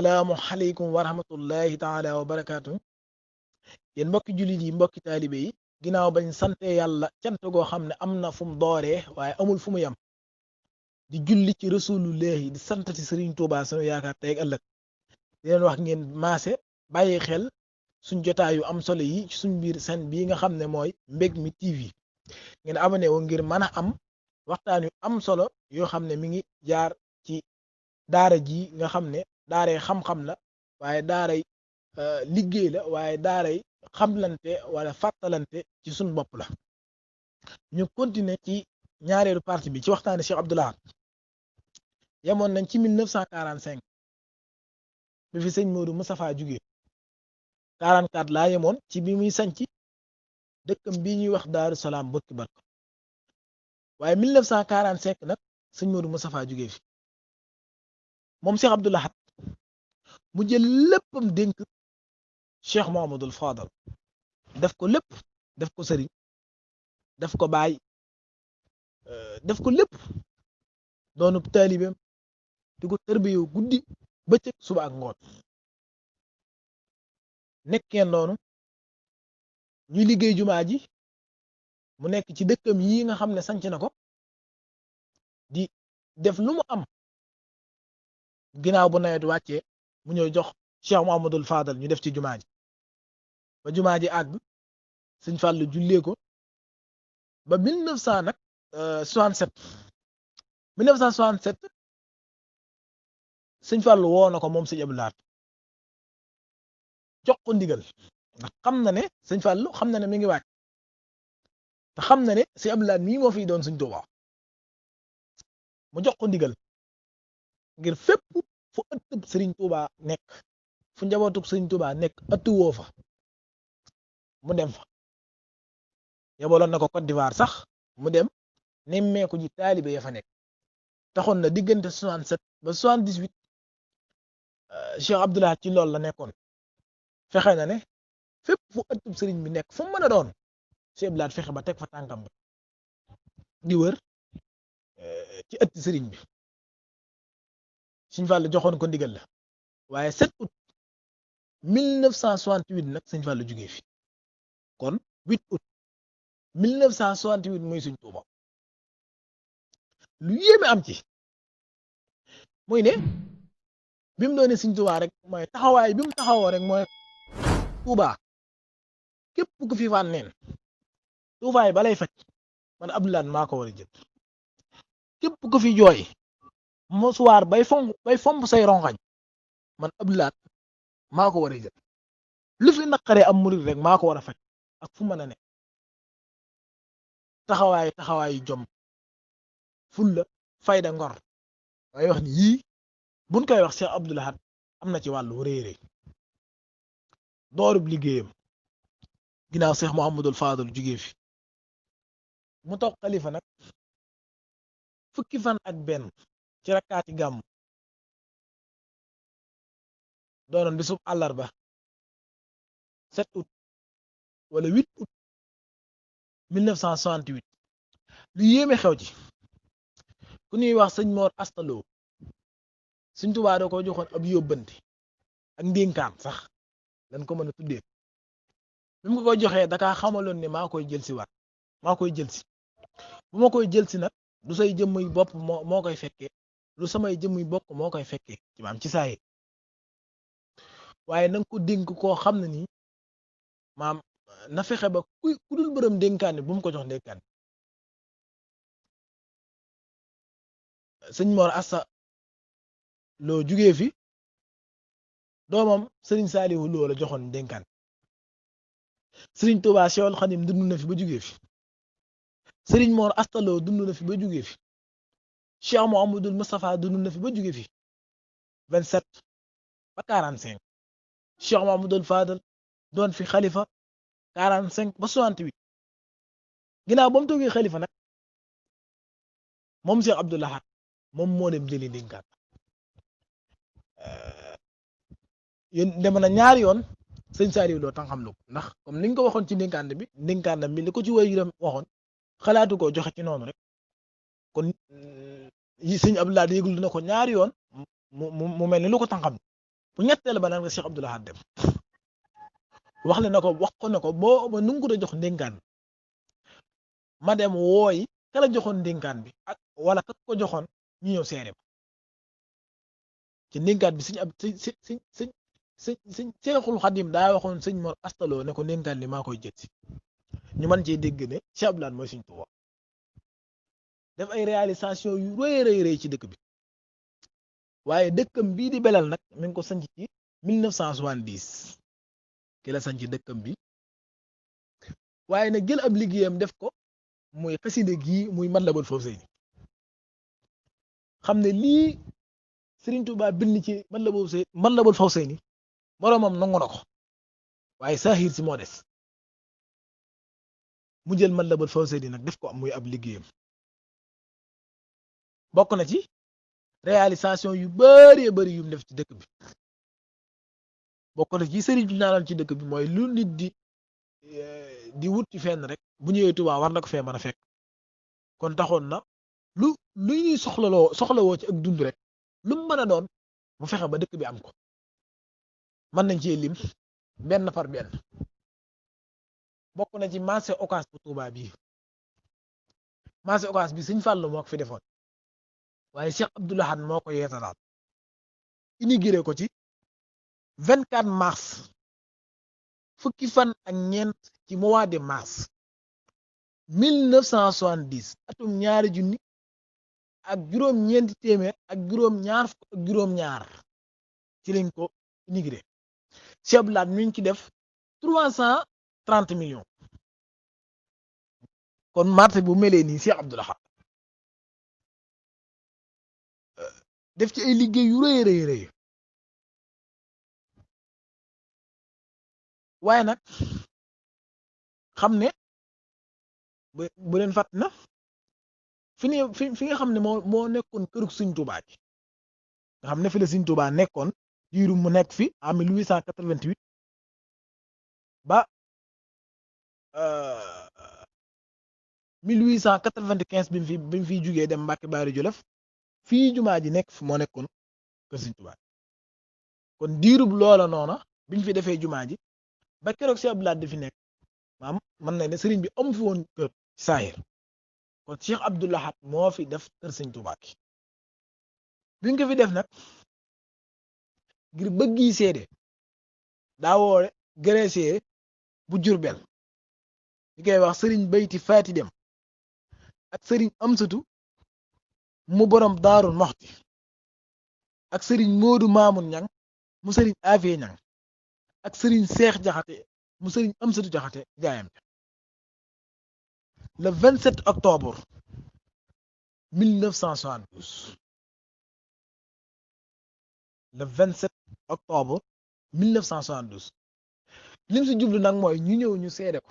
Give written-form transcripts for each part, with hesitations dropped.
salaamualeykum wa rahmatullahi taala wa barakaatu yéen mbokki jullit yi mbokki taalibe yi ginnaaw bañ sante yàlla cant goo xam ne am na fu mu dooree waaye amul fu mu yem di julli ci rasulullahi di sant ci Sëriñ Tuubaa sunu yaakaar tey ak ëllëg di leen wax ngeen maase bàyyi xel suñ jotaay yu am solo yi ci suñ biir seen bii nga xam ne mooy Mbégmi TV ngeen abonné woo ngir mën a am waxtaan yu am solo yoo xam ne mi ngi jaar ci daara ji nga xam ne daaray xam-xam la waaye daaray liggéey la waaye daaray xamlante wala fàttalante ci suñ bopp la ñu continuer ci ñaareelu partie bi ci waxtaane Cheikh Abdoul Ahad yemoon nañ ci 1945 bi fi sëñ Modou Moustapha jugee 44 laa yemoon ci bi muy sanc dëkkam bii ñuy wax Daaru Salaam Bokki Barka waaye 1945 nag sëñ Modou Moustapha jugee fi moom Cheikh Abdoul Ahad mu jël léppam dénk Cheikh Mouhamadoul Fadal def ko lépp def ko sëriñ def ko baay def ko lépp doonub taalibeem di ko tërbiyewu guddi bëccëg suba ak ngoon nekkee noonu ñuy liggéey jumaa ji mu nekk ci dëkkam yi nga xam ne sanc na ko di def lu mu am ginnaaw bu nawet wàccee mu ñëw jox Cheikh Mouhamadoul Fadal ñu def ci jumaa ji ba jumaa ji àgg sëñ Fàllu jullee ko ba 1900 nag 67 1967 sëñ Fàllu woo na ko moom sëñ Abdoul Ahad jox ko ndigal ndax xam na ne sëñ Fàllu xam na ne mi ngi wàcc te xam na ne sëñ Abdoul Ahad mii moo fiy doon sëñ Tuubaa mu jox ko ndigal ngir fépp fu ëttub sëriñ Tuubaa nekk fu njabootub sëriñ Tuubaa nekk ëttu woo fa mu dem fa yebaloon na ko Côte d'Ivoire sax mu dem nemmeeku ji taalibe ya fa nekk taxoon na diggante 67 ba 78 Cheikh Abdoul Ahad ci loolu la nekkoon fexe na ne fépp fu ëttub sëriñ bi nekk fu mu mën a doon Cheikh Abdoul Ahad fexe ba teg fa tànkam bi di wër ci ëtt sëriñ bi Sëñ Fallu joxoon ko ndigal la waaye 7 août 1968 nag Sëñ Fallu jugee fi kon 8 août 1968 mooy Sëñ Tuuba lu yéeme am ci muy ne bi mu doonee Sëñ Tuuba rek mooy taxawaay bi mu taxawoo rek mooy Tuuba képp ku fi fànneen tuufaay balay faj man Abdoul Ahad maa ko war a jël képp ku fi jooy mosuwaar bay fomp say rongañ man Abdoul Ahad maa ko war a jël lu fi naqaree am murid rek maa ko war a faj ak fu mën a ne taxawaayu jom fulla fayda ngor waaye wax ni yii buñ koy wax Cheikh Abdoul Ahad am na ci wàllu réere doorub liggéeyam ginnaaw Cheikh Mouhamadoul Fadal jugee fi mu toog xalifa nag fukki fan ak benn ci rakkaati gàmm doonoon bisub àllarba 7 août wala 8 août 1968 lu yéeme xew ci ku ñuy wax sëñ Mor Asta Lo Sëñ Tuubaa da ko joxoon ab yóbbante ak ndénkaan sax lañ ko mën a tuddee bi mu ko koy joxee dakaa xamaloon ne maa koy jël si waat maa koy jël si bu ma koy jël si nag du say jëmmuy bopp moo koy fekkee lu samay jëmmuy bokk moo koy fekkee ci maam ci saa yi waaye na nga ko dénk koo xam ne nii maam na fexe ba ku dul bërëm dénkaane bu mu ko jox dénkaane sëñ Mor Asta Lo jugee fi doomam Serigne Saliou Lo la joxoon dénkaan Serigne Touba Cheikhul Khadim dund na fi ba jugee fi Serigne Mor Asta Lo dund na fi ba jugee fi Cheikh Mouhamadoul Moustapha dund na fi ba jugee fi 27 ba 45 Cheikh Mouhamadoul Fadal doon fi xalifa 45 ba 68 ginnaaw ba mu toogee xalifa nag moom Cheikh Abdoul Ahad moom moo dem jëli dénkaan yéen dem na ñaari yoon sëñ Saliou Lo tan xam lu ko ndax comme niñ ko waxoon ci ndénkaan bi ndénkaan bi li ko ci waajuram waxoon xalaatu ko joxe ci noonu rek kon yi sëñ Abdoul Ahad yëgul dina ko ñaari yoon mu mel ni lu ko tan xam bu ñetteel ba nag nga Cheikh Abdoul Ahad dem wax le na ko wax ko ne ko boo ma nungu a jox ndénkaan ma dem wooyi kala joxoon ndénkaan bi ak wala kak ko joxoon ñu ñëw seere ba ci ndénkaan bi sëñ ab sëñ Seexul Xadim daa waxoon sëñ Mor Astaloo ne ko ndénkaan li maa koy jët si ñu mën cee dégg ne Cheikh Abdoul Ahad mooy Sëñ Tuubaa def ay réalisation yu rëy ci dëkk bi waaye dëkkam bii di Belal nag mi ngi ko sanc ci 1970 ki la sanc dëkkam bi waaye nag jël ab liggéeyam def ko muy xasida gii muy Matlabul Fawzayni xam ne lii Sëriñ Tuubaa bind ci Matlabul Fawzayni boroomam nangu na ko waaye saaxiir si moo des mu jël Matlabul Fawzayni nag def ko muy ab liggéeyam bokk na ci réalisation yu bari yu mu def ci dëkk bi bokk na ci sëriñ bi ñaanal ci dëkk bi mooy lu nit di wut ci fenn rek bu ñëwee Tuubaa war na ko fee mën a fekk kon taxoon na lu ñuy soxlawoo ci ak dund rek lu mu mën a doon mu fexe ba dëkk bi am ko mën nañ cee lim benn par benn bokk na ci marché Ocass bu Tuubaa bii marché Ocass bi Sëñ Fallu moo ko fi defoon waaye Cheikh Abdoul Ahad moo ko yeetalaat inauguré ko ci 24 mars fukki fan ak ñeent ci mois de mars 1970 atum ñaari junni ak juróom-ñeenti téeméer ak juróom-ñaar fukk ak juróom-ñaar ci lañ ko inauguré Cheikh Abdoul Ahad mi ngi ci def 330 millions kon marché bu melee nii Cheikh Abdoul Ahad def ci ay liggéey yu rëy waaye nag xam ne bu leen fàtt na fi nga xam ne moo nekkoon kërug Sëñ Tuubaa gi nga xam ne fi la Sëñ Tuubaa nekkoon diiru mu nekk fi en 1888 ba 1895 bi mu fiy jugee dem Mbàkke Baari Jolof fii jumaa ji nekk fi moo nekkoon kër Sëñ Tuubaa kon diirub loola noona biñ fi defee jumaa ji ba keroog Cheikh Abdoul Ahad di fi nekk maam mën na ne sëriñ bi amu fi woon kër ci saahir kon Cheikh Abdoul Ahad moo fi def kër Sëñ Tuubaa ki biñ ko fi def nag ngir bëggi seede daa woore greffier bu Jurbel ñu koy wax sëriñ Bayti Faati Dem ak sëriñ Amsatu mu borom Daarul Moxti ak sëriñ Moodu Maamun Ñang mu sëriñ Afiya Ñang ak sëriñ Seex Jaxate mu sëriñ Amsatu Jaxate jaayam le 27 octobre 1972 le 27 octobre 1972 lim si jublu nag mooy ñu ñëw ñu seede ko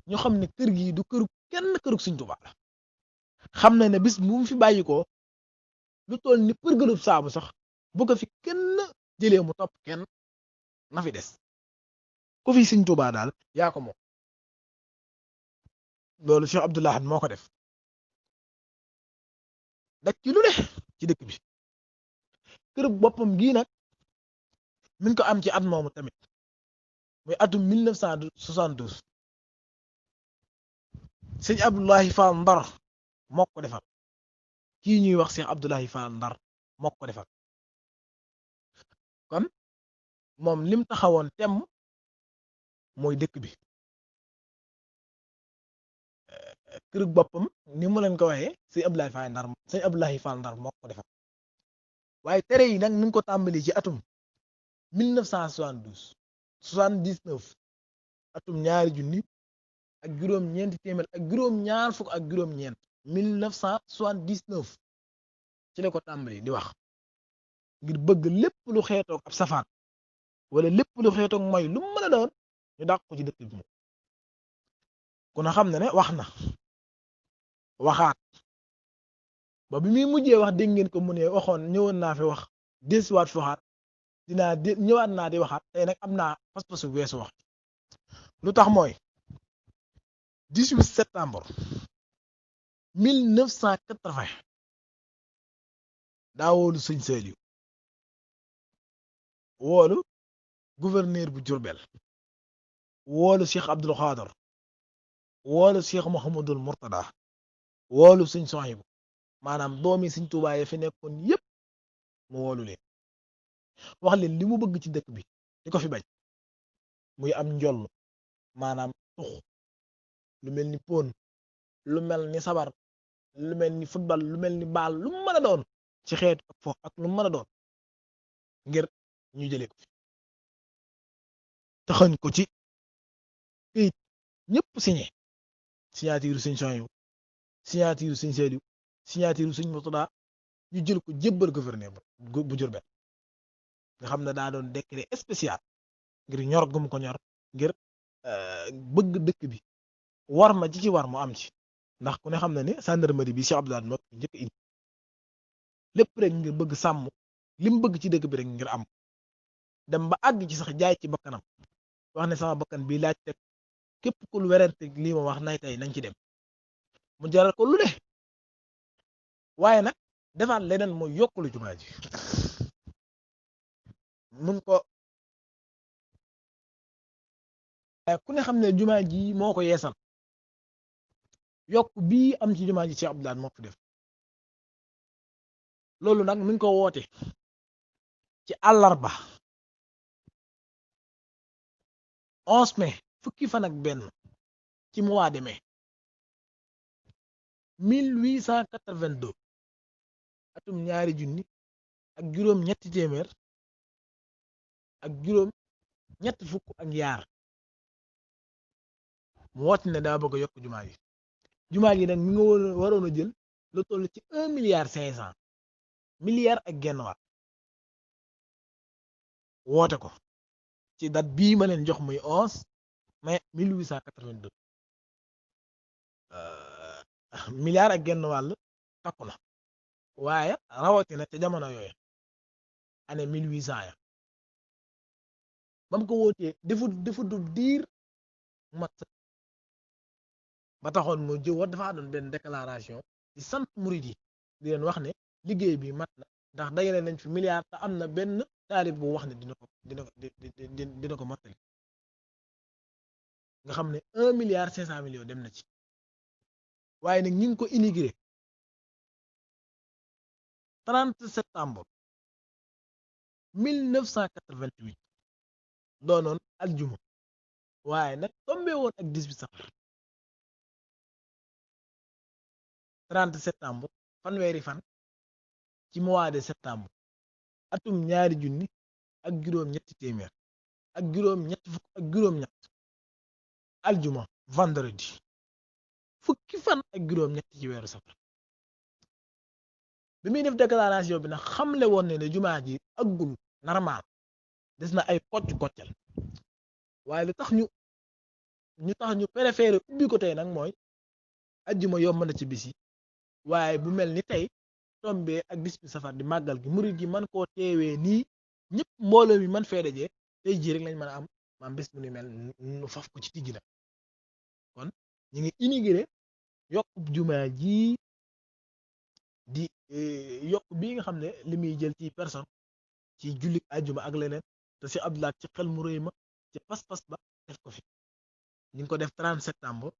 ñu xam ne kër gi du këru kenn kërug Sëñ Tuubaa la xam na ne bis bu mu fi bàyyi ko lu toll ni përgalub saabu sax bu ko fi kenn jëlee mu topp kenn na fi des ku fi Sëñ Tuubaa daal yaa ko moom loolu Cheikh Abdoul Ahad moo ko def dak ci lu ne ci dëkk bi kër boppam gii nag mi ngi ko am ci at moomu tamit muy atum 1972 sëñ Abdoulahi Fall Ndar moo ko defal kii ñuy wax Cheikh Abdoulahi Fall Ndar moo ko defal kon moom lim taxawoon temm mooy dëkk bi kër boppam ni mu leen ko waxee sëñ Abdoulahi Fall Ndar moo ko defal waaye tere yi nag ñu ngi ko tàmbali ci atum 1972 79 atum ñaari junni ak juróom-ñeenti téeméer ak juróom-ñaar fukk ak juróom-ñeent 1979 ci la ko tàmbali di wax ngir bëgg lépp lu xeetoog ab safaan wala lépp lu xeetoog mooy lu mën a doon ñu dàq ko ci dëkk bi moom kon xam na ne wax na waxaat ba bi muy mujjee wax dégg ngeen ko mu ne waxoon ñëwoon naa fi wax desuwaat fi waxaat ñëwaat naa di waxaat tey nag am naa pas-pasu weesu wax lu tax mooy 18 septembre 1980 daa woolu sëñ Saliou woolu gouverneur bu Jurbel woolu Cheikh Abdul Xaadar woolu Cheikh Mouhamadul Mourtada woolu sëñ Sohaybu maanaam doomi sëñ Tuubaa yi fi nekkoon yépp mu woolu leen wax leen li mu bëgg ci dëkk bi di ko fi bañ muy am njoll maanaam tux lu mel ni pon lu mel ni sabar lu mel ni football lu mel ni baal lu mu mën a doon ci xeetu ak fo ak lu mu mën a doon ngir ñu jëlee ko fi taxañ ko ci këyit ñëpp signé signature sëñ Sohaybu signature sëñ Saliou signature sëñ Murtada ñu jël ko jébbal gouverneur bu Jurbel nga xam ne daa doon décret spécial ngir ñor gum ko ñor ngir bëgg dëkk bi war ma ji ci war mu am ci ndax ku ne xam na ne gendarmerie bi Cheikh Abdoulaye moo ko njëkk indi lépp rek ngir bëgg sàmm li mu bëgg ci dëkk bi rek ngir am dem ba àgg ci sax jaay ci bakkanam wax ne sama bakkan bi laaj teg képp ku lu werante lii ma wax nay tey nañ ci dem mu jaral ko lu ne waaye nag defaat leneen mooy yokkulu jumaa ji mun ko waaye ku ne xam ne jumaa ji moo ko yeesal yokk bii am ci jumaa ji Cheikh Abdoulaye moo ko def loolu nag mi ngi ko woote ci àllarba 11 mai fukki fan ak benn ci mois de mai 1882 atum ñaari junni ak juróom ñetti téeméer ak juróom ñetti fukk ak yaar mu woote ne daa bëgg a yokk jumaa ji nag mi nga waroon a jël lu toll ci 1,5 milliard ak genn waat woote ko ci date bii ma leen jox muy 11 mai 1882 milliard ak genn wàll takku na waaye rawatina ca jamono yooyu année 1800 ya ba mu ko wootee defu du diir mat ba taxoon mu jëwaat dafa doon benn déclaration di sant murid yi di leen wax ne liggéey bi mat na ndax dajale nañ fi milliard te am na benn taalib bu wax ne dina ko mottali nga xam ne 1,5 milliard dem na ci waaye nag ñu ngi ko inauguré 30 septembre 1988 doonoon aljuma waaye nag tombé woon ak 18 safar 30 septembre fanweeri fan ci mois de septembre atum ñaari junni ak juróom-ñetti téeméer ak juróom-ñetti fukk ak juróom-ñett aljuma vendredi fukki fan ak juróom-ñetti ci weeru safar bi muy def déclaration bi nag xamle woon ne jumaa ji aggul normal des na ay kocc-koccal waaye lu tax ñu préféré ubbi ko tey nag mooy ajjuma yomb na ci bis yi waaye bu mel ni tey tombee ak 18 safar di màggal gi murid gi man koo teewee nii ñëpp mbooloo mi man fee dajee tey jii rek lañ mën a am maam bés bu ni mel nu faf ko ci tijji la kon ñu ngi inauguré yokk jumaa ji di yokk bii nga xam ne li muy jël ci personne ci jullit ajjuma ak leneen te si Abdoulaye ci xel mu rëy ma ci pas-pas ba def ko fi ñu ngi ko def 30 septembre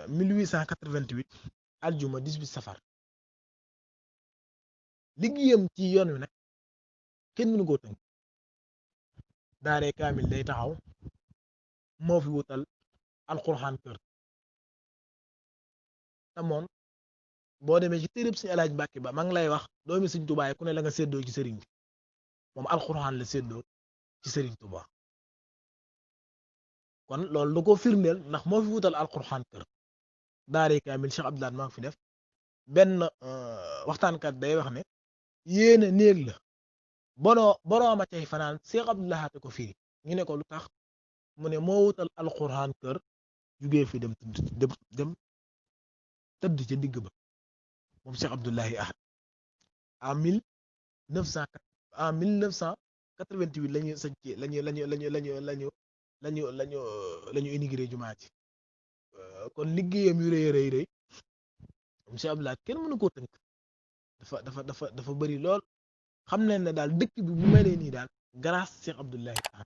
1888 aljuma 18 safar liggéeyam ci yoon wi nag kenn mënu koo tënk daaree kaamil day taxaw moo fi wutal alxuraan kër te moom boo demee ci téereb si alaaj Mbàkke ba ma ngi lay wax doomi Sëriñ Tuubaa ku ne la nga séddoo ci sëriñ bi moom alxuraan la séddoo ci Sëriñ Tuubaa kon loolu da ko firndeel ndax moo fi wutal alxuraan kër daaree kaamil Cheikh Abdoulaye maa ngi fi def benn waxtaankat day wax ne yéene néeg la borooma cay fanaan Cheikh Abdoulaye ko firi ñu ne ko lu tax mu ne moo wutal alxuraan kër jugee fi dem tëdd ca digg ba moom Cheikh Abdoulaye Ahad en 1988 la ñu sañ ci lañu inauguré jumaa ji kon liggéeyam yu rëy rëy moom Cheikh Abdoulaye kenn mënu koo tënk dafa bari lool xam leen ne daal dëkk bi bu melee nii daal grâce Cheikh Abdoulaye Taha